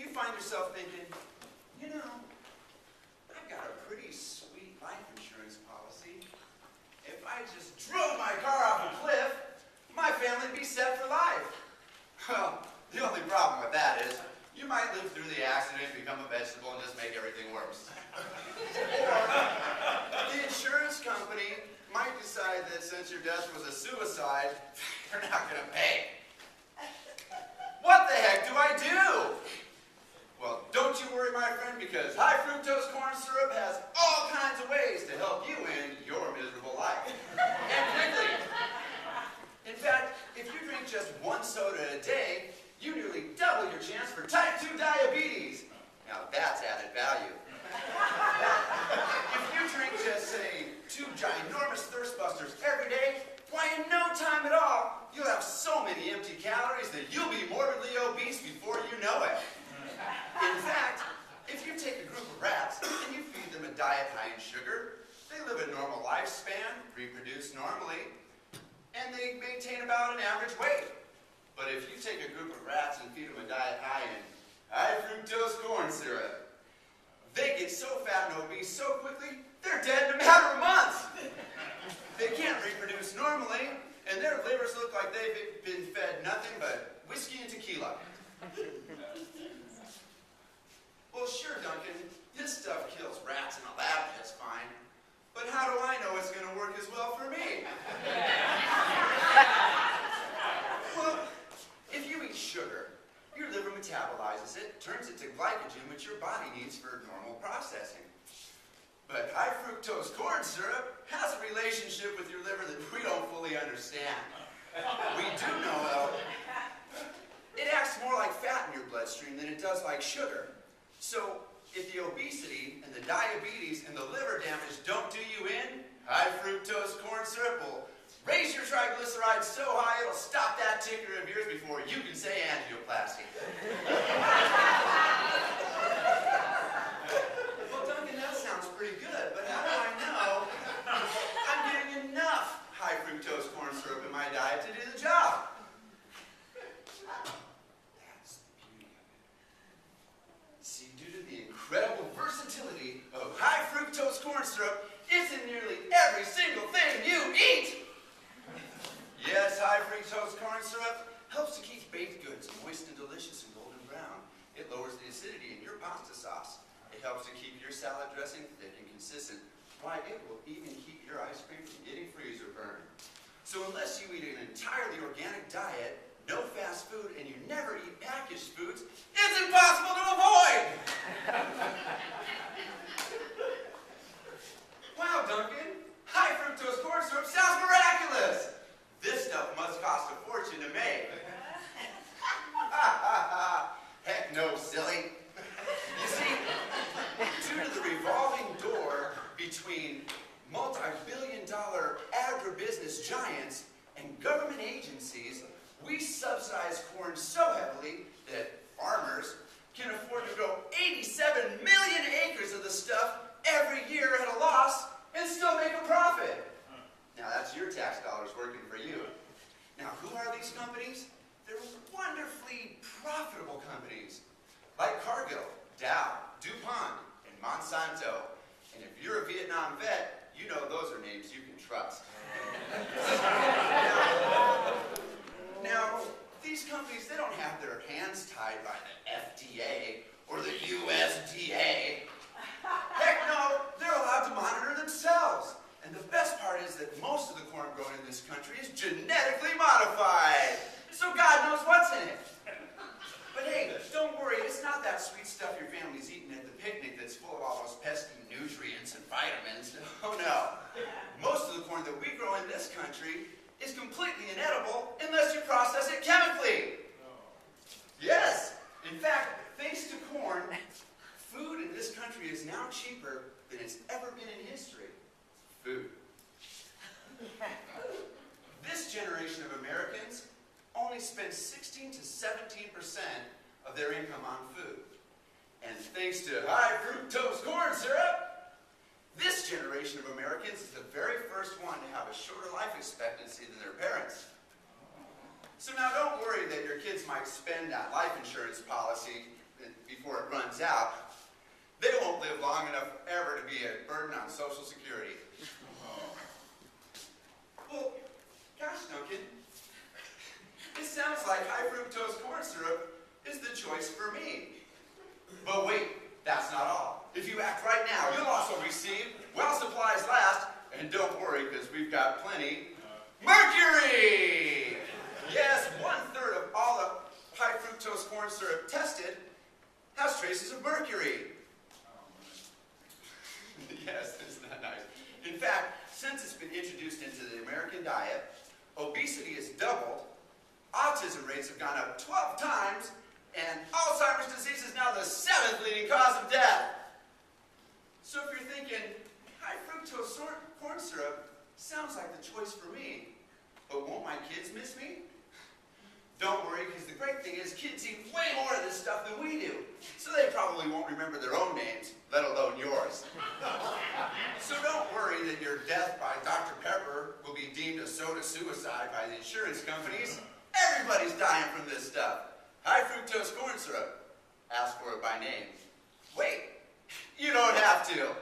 Do you find yourself thinking, you know, I've got a pretty sweet life insurance policy. If I just drove my car off a cliff, my family would be set for life. Well, the only problem with that is you might live through the accident, become a vegetable, and just make everything worse. Or the insurance company might decide that since your death was a suicide, they're not going to pay. What the heck do I do? Well, don't you worry, my friend, because high fructose corn syrup has all kinds of ways to help you end your miserable life. And quickly. In fact, if you drink just one soda a day, you nearly double your chance for type 2 diabetes. Now that's added value. If you drink just, say, 2 ginormous thirst busters every day, why in no time at all, you'll have so many empty calories that you'll be morbidly obese before you know it. In fact, if you take a group of rats and you feed them a diet high in sugar, they live a normal lifespan, reproduce normally, and they maintain about an average weight. But if you take a group of rats and feed them a diet high in high fructose corn syrup, they get so fat and obese so quickly, they're dead in a matter of months. They can't reproduce normally, and their livers look like they've been fed nothing but whiskey and tequila. Well, sure, Duncan, this stuff kills rats in a lab just fine. But how do I know it's going to work as well for me? Well, if you eat sugar, your liver metabolizes it, turns it to glycogen, which your body needs for normal processing. But high fructose corn syrup has a relationship with your liver that we don't fully understand. We do know, though, it acts more like fat in your bloodstream than it does like sugar. So, if the obesity and the diabetes and the liver damage don't do you in, high fructose corn syrup will raise your triglycerides so high it'll stop that ticker of yours before you can say angioplasty. Well, Duncan, that sounds pretty good, but how do I know I'm getting enough high fructose corn syrup in my diet to do the job? Incredible versatility of high fructose corn syrup is in nearly every single thing you eat. Yes, high fructose corn syrup helps to keep baked goods moist and delicious and golden brown. It lowers the acidity in your pasta sauce. It helps to keep your salad dressing thick and consistent. Why, it will even keep your ice cream from getting freezer burn. So unless you eat an entirely organic diet, no fast food, and you never eat packaged foods, it's impossible to avoid! Wow, Duncan, high fructose corn syrup sounds miraculous! This stuff must cost a fortune to make. Heck no, silly. You see, due to the revolving door between multi-billion-dollar agribusiness giants and government agencies, we subsidize corn so heavily that farmers can afford to grow 87 million acres of the stuff every year at a loss and still make a profit. Now that's your tax dollars working for you. Now who are these companies? They're wonderfully profitable companies like Cargill, Dow, DuPont, and Monsanto. And if you're a Vietnam vet, you know those are names you can trust. Now, these companies, they don't have their hands tied by the FDA or the USDA. Heck no, they're allowed to monitor themselves. And the best part is that most of the corn grown in this country is genetically modified. So God knows what's in it. But hey, don't worry, it's not that sweet stuff your family's eating at the picnic that's full of all those pesky nutrients and vitamins. Oh no. Most of the corn that we grow in this country is completely inedible unless you process it chemically. Yes. In fact, thanks to corn, food in this country is now cheaper than it's ever been in history. Food. This generation of Americans only spends 16 to 17% of their income on food. And thanks to high fructose corn syrup, this generation of Americans is the very first one to have a shorter life expectancy than their parents. So now don't worry that your kids might spend that life insurance policy before it runs out, they won't live long enough ever to be a burden on Social Security. Well, gosh, Duncan, it sounds like high fructose corn syrup is the choice for me. But wait, that's not all. If you act right now, you'll also receive, while supplies last, and don't worry, because we've got plenty, mercury! Yes, 1/3 of all the high fructose corn syrup tested has traces of mercury. Yes, isn't that nice? In fact, since it's been introduced into the American diet, obesity has doubled, autism rates have gone up 12 times, and Alzheimer's disease is now the 7th leading cause of death. So if you're thinking, high fructose corn syrup sounds like the choice for me, but won't my kids miss me? Don't worry, because the great thing is kids eat way more of this stuff than we do, so they probably won't remember their own names, let alone yours. So don't worry that your death by Dr. Pepper will be deemed a soda suicide by the insurance companies. Everybody's dying from this stuff. High fructose corn syrup. Ask for it by name. Wait, you don't have to.